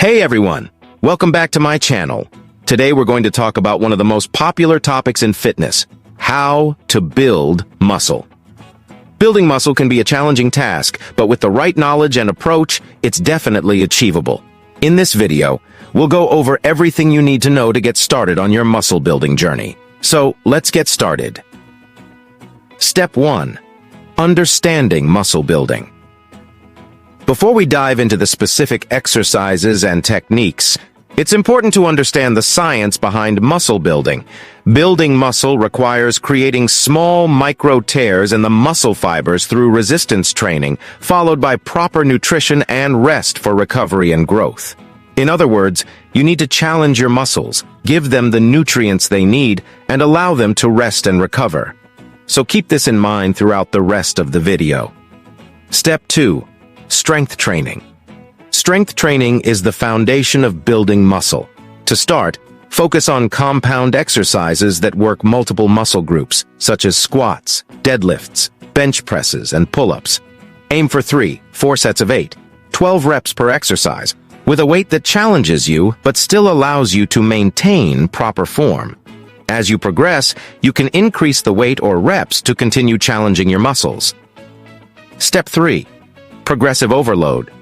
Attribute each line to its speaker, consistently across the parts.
Speaker 1: Hey everyone, welcome back to my channel. Today we're going to talk about one of the most popular topics in fitness, how to build muscle. Building muscle can be a challenging task, but with the right knowledge and approach, it's definitely achievable. In this video, we'll go over everything you need to know to get started on your muscle building journey. So let's get started. Step 1. Understanding muscle building. Before we dive into the specific exercises and techniques, it's important to understand the science behind muscle building. Building muscle requires creating small micro tears in the muscle fibers through resistance training, followed by proper nutrition and rest for recovery and growth. In other words, you need to challenge your muscles, give them the nutrients they need, and allow them to rest and recover. So keep this in mind throughout the rest of the video. Step 2. Strength training. Strength training is the foundation of building muscle. To start, focus on compound exercises that work multiple muscle groups, such as squats, deadlifts, bench presses, and pull-ups. Aim for 4 sets of 8, 12 reps per exercise, with a weight that challenges you but still allows you to maintain proper form. As you progress, you can increase the weight or reps to continue challenging your muscles. Step 3. Progressive overload.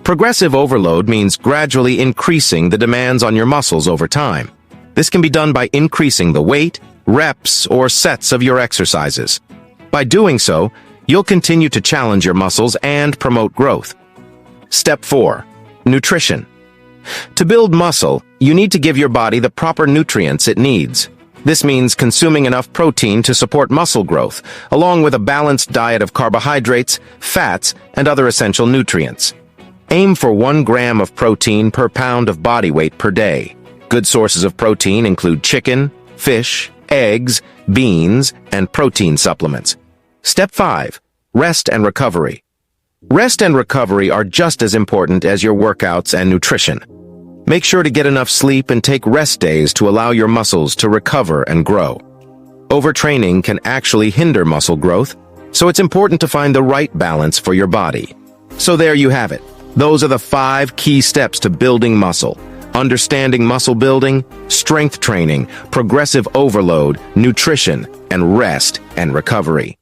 Speaker 1: Progressive overload means gradually increasing the demands on your muscles over time. This can be done by increasing the weight, reps, or sets of your exercises. By doing so, you'll continue to challenge your muscles and promote growth. Step 4. Nutrition. To build muscle, you need to give your body the proper nutrients it needs. This means consuming enough protein to support muscle growth, along with a balanced diet of carbohydrates, fats, and other essential nutrients. Aim for 1 gram of protein per pound of body weight per day. Good sources of protein include chicken, fish, eggs, beans, and protein supplements. Step 5. Rest and recovery. Rest and recovery are just as important as your workouts and nutrition. Make sure to get enough sleep and take rest days to allow your muscles to recover and grow. Overtraining can actually hinder muscle growth, so it's important to find the right balance for your body. So there you have it. Those are the 5 key steps to building muscle: understanding muscle building, strength training, progressive overload, nutrition, and rest and recovery.